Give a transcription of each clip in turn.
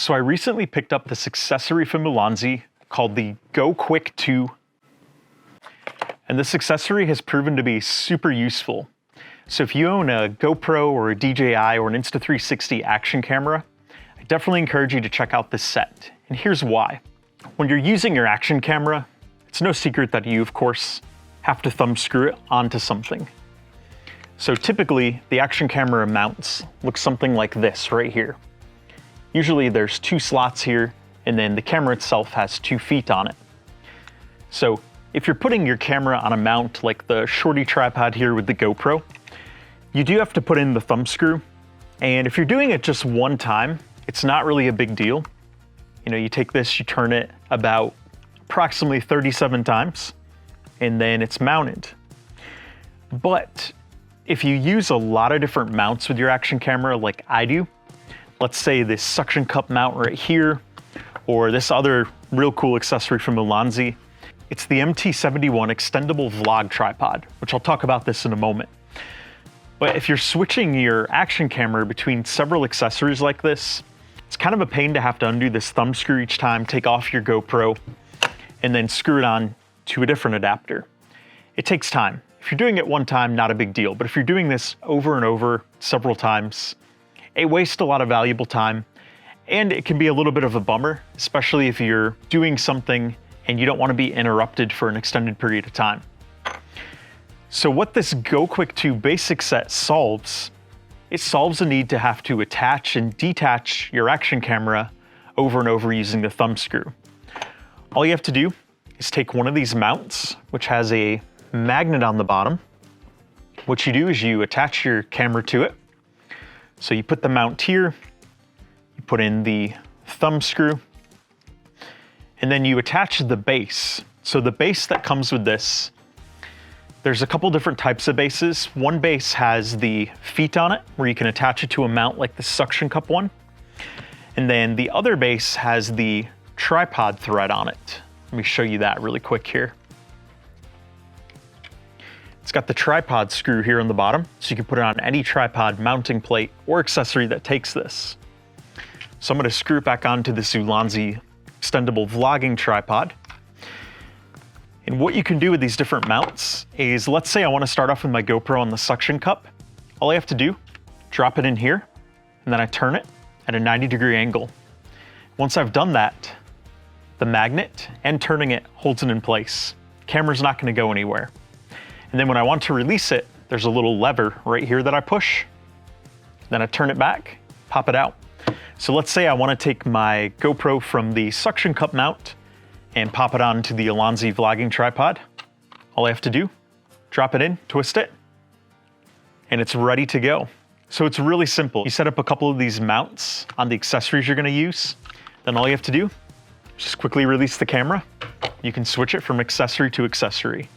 So I recently picked up this accessory from Ulanzi called the Go Quick 2. And this accessory has proven to be super useful. So if you own a GoPro or a DJI or an Insta360 action camera, I definitely encourage you to check out this set. And here's why. When you're using your action camera, it's no secret that you, of course, have to thumb screw it onto something. So typically, the action camera mounts look something like this right here. Usually there's 2 slots here, and then the camera itself has 2 feet on it. So if you're putting your camera on a mount like the shorty tripod here with the GoPro, you do have to put in the thumb screw. And if you're doing it just one time, it's not really a big deal. You know, you take this, you turn it about approximately 37 times, and then it's mounted. But if you use a lot of different mounts with your action camera like I do, let's say this suction cup mount right here, or this other real cool accessory from Ulanzi, it's the MT71 extendable vlog tripod, which I'll talk about this in a moment. But if you're switching your action camera between several accessories like this, it's kind of a pain to have to undo this thumb screw each time, take off your GoPro, and then screw it on to a different adapter. It takes time. If you're doing it one time, not a big deal, but if you're doing this over and over several times, it wastes a lot of valuable time, and it can be a little bit of a bummer, especially if you're doing something and you don't want to be interrupted for an extended period of time. So what this Go Quick 2 basic set solves, it solves the need to have to attach and detach your action camera over and over using the thumb screw. All you have to do is take one of these mounts, which has a magnet on the bottom. What you do is you attach your camera to it. So you put the mount here, you put in the thumb screw, and then you attach the base. So the base that comes with this, there's a couple different types of bases. One base has the feet on it, where you can attach it to a mount like the suction cup one. And then the other base has the tripod thread on it. Let me show you that really quick here. It's got the tripod screw here on the bottom, so you can put it on any tripod mounting plate or accessory that takes this. So I'm going to screw it back onto this Ulanzi extendable vlogging tripod. And what you can do with these different mounts is, let's say I want to start off with my GoPro on the suction cup. All I have to do, drop it in here, and then I turn it at a 90-degree angle. Once I've done that, the magnet and turning it holds it in place. Camera's not going to go anywhere. And then when I want to release it, there's a little lever right here that I push. Then I turn it back, pop it out. So let's say I want to take my GoPro from the suction cup mount and pop it onto the Ulanzi vlogging tripod. All I have to do, drop it in, twist it, and it's ready to go. So it's really simple. You set up a couple of these mounts on the accessories you're going to use. Then all you have to do, just quickly release the camera. You can switch it from accessory to accessory.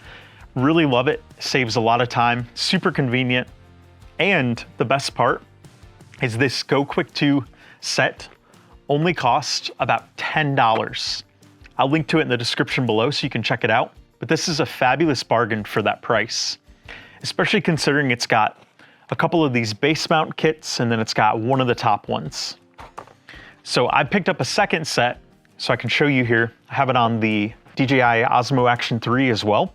Really love it, saves a lot of time, super convenient. And the best part is this Go Quick 2 set only costs about $10. I'll link to it in the description below so you can check it out. But this is a fabulous bargain for that price, especially considering it's got a couple of these base mount kits and then it's got one of the top ones. So I picked up a second set so I can show you here. I have it on the DJI Osmo Action 3 as well.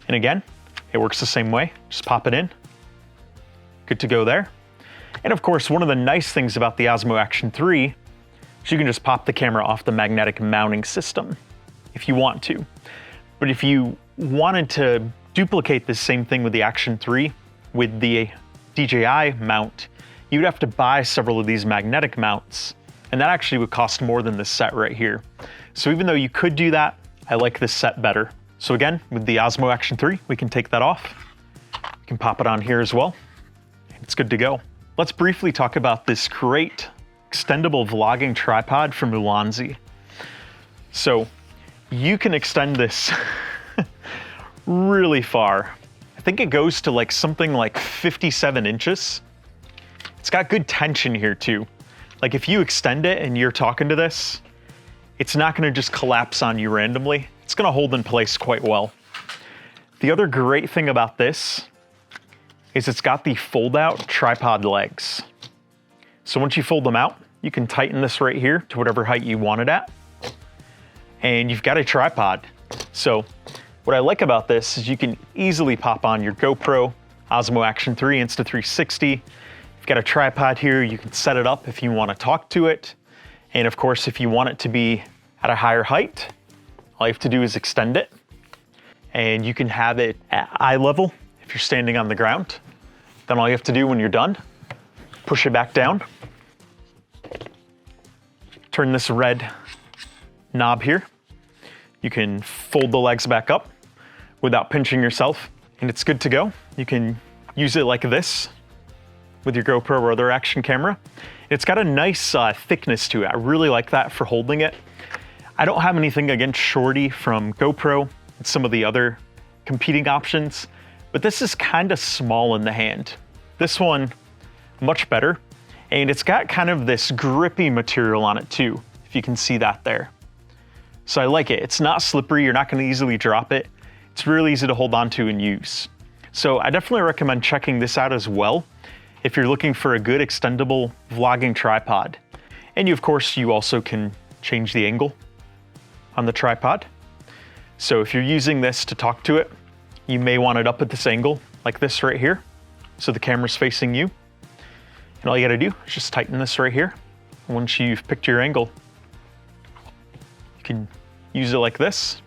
And again, it works the same way. Just pop it in. Good to go there. And of course, one of the nice things about the Osmo Action 3 is you can just pop the camera off the magnetic mounting system if you want to. But if you wanted to duplicate this same thing with the Action 3 with the DJI mount, you'd have to buy several of these magnetic mounts, and that actually would cost more than this set right here. So even though you could do that, I like this set better. So again, with the Osmo Action 3, we can take that off. We can pop it on here as well. It's good to go. Let's briefly talk about this great extendable vlogging tripod from Ulanzi. So you can extend this really far. I think it goes to like something like 57 inches. It's got good tension here too. Like if you extend it and you're talking to this, it's not gonna just collapse on you randomly. It's gonna hold in place quite well. The other great thing about this is it's got the fold-out tripod legs. So once you fold them out, you can tighten this right here to whatever height you want it at. And you've got a tripod. So what I like about this is you can easily pop on your GoPro, Osmo Action 3, Insta360. You've got a tripod here, you can set it up if you want to talk to it. And of course, if you want it to be at a higher height, all you have to do is extend it. And you can have it at eye level if you're standing on the ground. Then all you have to do when you're done, push it back down. Turn this red knob here. You can fold the legs back up without pinching yourself, and it's good to go. You can use it like this with your GoPro or other action camera. It's got a nice thickness to it. I really like that for holding it. I don't have anything against Shorty from GoPro and some of the other competing options, but this is kind of small in the hand. This one, much better. And it's got kind of this grippy material on it too, if you can see that there. So I like it. It's not slippery, you're not gonna easily drop it. It's really easy to hold on to and use. So I definitely recommend checking this out as well if you're looking for a good extendable vlogging tripod. And you, of course, you also can change the angle on the tripod. So if you're using this to talk to it, you may want it up at this angle, like this right here, so the camera's facing you. And all you gotta do is just tighten this right here. Once you've picked your angle, you can use it like this.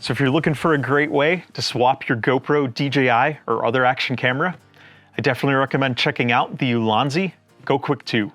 So if you're looking for a great way to swap your GoPro, DJI, or other action camera, I definitely recommend checking out the Ulanzi Go Quick 2.